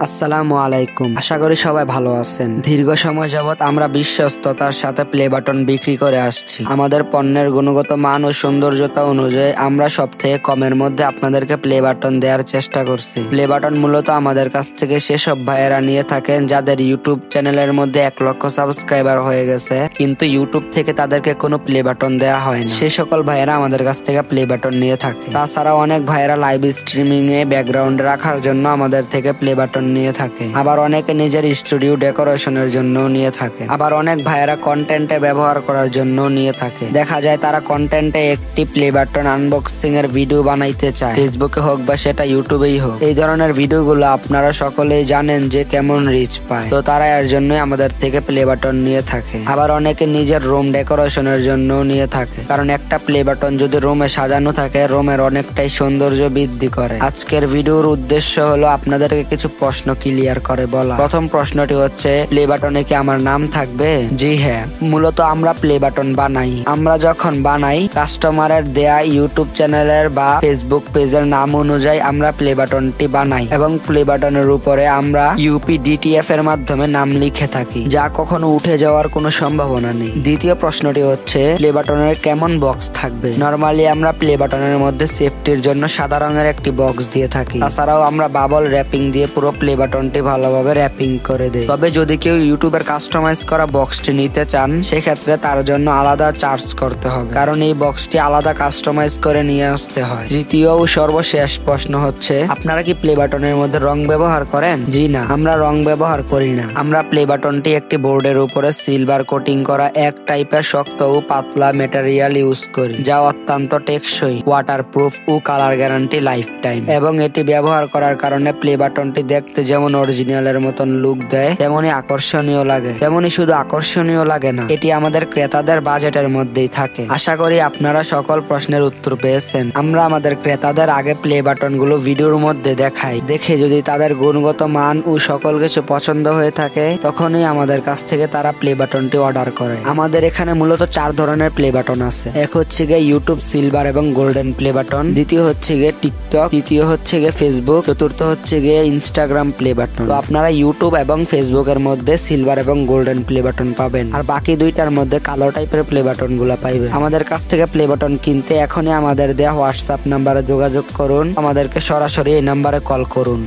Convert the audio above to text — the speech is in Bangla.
আসসালামু আলাইকুম। আশা করি সবাই ভালো আছেন। দীর্ঘ সময় যাবৎ আমরা বিশ্বস্ততার সাথে প্লে বাটন বিক্রি করে আসছি। আমাদের পণ্যের গুণগত মান ও সৌন্দর্যতা অনুযায়ী আমরা সবথেকে কমের মধ্যে আপনাদেরকে প্লে বাটন দেওয়ার চেষ্টা করছি। প্লে বাটন মূলত আমাদের কাছ থেকে সেসব ভাইয়েরা নিয়ে থাকেন যাদের ইউটিউব চ্যানেলের মধ্যে 1 লক্ষ সাবস্ক্রাইবার হয়ে গেছে, কিন্তু ইউটিউব থেকে তাদেরকে কোনো প্লে বাটন দেওয়া হয় না। সে সকল ভাইয়েরা আমাদের কাছ থেকে প্লে বাটন নিয়ে থাকে। তাছাড়া অনেক ভাইয়েরা লাইভ স্ট্রিমিং এ ব্যাকগ্রাউন্ডে রাখার জন্য আমাদের থেকে প্লে বাটন নিয়ে থাকে। আবার অনেকে নিজের স্টুডিও ডেকোরেশনের জন্য নিয়ে থাকে। আবার অনেক ভাইয়েরা কন্টেন্টে ব্যবহার করার জন্য নিয়ে থাকে। দেখা যায় তারা কন্টেন্টে একটি প্লে বাটন আনবক্সিং এর ভিডিও বানাইতে চায়, ফেসবুকে হোক বা সেটা ইউটিউবেই হোক। এই ধরনের ভিডিওগুলো আপনারা সকলেই জানেন যে কেমন রিচ পায়, তো তারা এর জন্যই আমাদের থেকে প্লে বাটন নিয়ে থাকে। আবার অনেকে নিজের রুম ডেকোরেশনের জন্য নিয়ে থাকে, কারণ একটা প্লে বাটন যদি রুমে সাজানো থাকে রুমের অনেকটাই সৌন্দর্য বৃদ্ধি করে। আজকের ভিডিওর উদ্দেশ্য হলো আপনাদেরকে কিছু প্রশ্ন ক্লিয়ার করে বলা। প্রথম প্রশ্নটি হচ্ছে, প্লে বাটনে কি আমার নাম থাকবে? জি হ্যাঁ, মূলত আমরা প্লে বাটন বানাই। আমরা যখন বানাই কাস্টমারের দেয়া ইউটিউব চ্যানেলের বা ফেসবুক পেজের নাম অনুযায়ী আমরা প্লে বাটনটি বানাই এবং প্লে বাটনের উপরে আমরা UPDTF এর মাধ্যমে নাম লিখে থাকি, যা কখনো উঠে যাওয়ার কোনো সম্ভাবনা নেই। দ্বিতীয় প্রশ্নটি হচ্ছে, প্লে বাটনের কেমন বক্স থাকবে? নরমালি আমরা প্লে বাটনের মধ্যে সেফটির জন্য সাদা রঙের একটি বক্স দিয়ে থাকি। তাছাড়াও আমরা বাবল র্যাপিং দিয়ে পুরো প্লে বাটনটি ভালোভাবে র্যাপিং করে দেই। তবে যদি কেউ ইউটিউবের কাস্টমাইজ করা বক্সটি নিতে চান, সেক্ষেত্রে তার জন্য আলাদা চার্জ করতে হবে, কারণ এই বক্সটি আলাদা কাস্টমাইজ করে নিয়ে আসতে হয়। তৃতীয় ও সর্বশেষ প্রশ্ন হচ্ছে, আপনারা কি প্লে বাটনের মধ্যে রং ব্যবহার করেন? জি না, আমরা রং ব্যবহার করি না। আমরা প্লে বাটনটি একটি বোর্ডের উপরে সিলভার কোটিং করা এক টাইপের শক্ত ও পাতলা ম্যাটেরিয়াল ইউজ করি, যা অত্যন্ত টেকসই, ওয়াটারপ্রুফ ও কালার গ্যারান্টি লাইফ টাইম। এবং এটি ব্যবহার করার কারণে প্লে বাটনটি দেখতে যেমন অরিজিনালের মতন লুক দেয়, তেমনি আকর্ষণীয় লাগে। তেমনি শুধু আকর্ষণীয় লাগে না, এটি আমাদের ক্রেতাদের বাজেটের মধ্যেই থাকে। আশা করি আপনারা সকল প্রশ্নের উত্তর পেয়েছেন। আমরা আমাদের ক্রেতাদের আগে প্লে বাটন গুলো ভিডিওর মধ্যে দেখাই, দেখে যদি তাদের গুণগত মান ও সকল কিছু পছন্দ হয়ে থাকে, তখনই আমাদের কাছ থেকে তারা প্লে বাটনটি অর্ডার করে। আমাদের এখানে মূলত 4 ধরনের প্লে বাটন আছে। এক হচ্ছে গিয়ে ইউটিউব সিলভার এবং গোল্ডেন প্লে বাটন, দ্বিতীয় হচ্ছে গিয়ে টিকটক, তৃতীয় হচ্ছে গিয়ে ফেসবুক, চতুর্থ হচ্ছে গিয়ে ইনস্টাগ্রাম প্লে বাটন। তো আপনারা ইউটিউব এবং ফেসবুকের মধ্যে সিলভার এবং গোল্ডেন প্লে বাটন পাবেন, আর বাকি দুইটার মধ্যে কালো টাইপের প্লে বাটন গুলা পাইবেন। আমাদের কাছ থেকে প্লে বাটন কিনতে এখনই আমাদের দেয়া হোয়াটসঅ্যাপ নাম্বারে যোগাযোগ করুন, আমাদেরকে সরাসরি এই নাম্বারে কল করুন।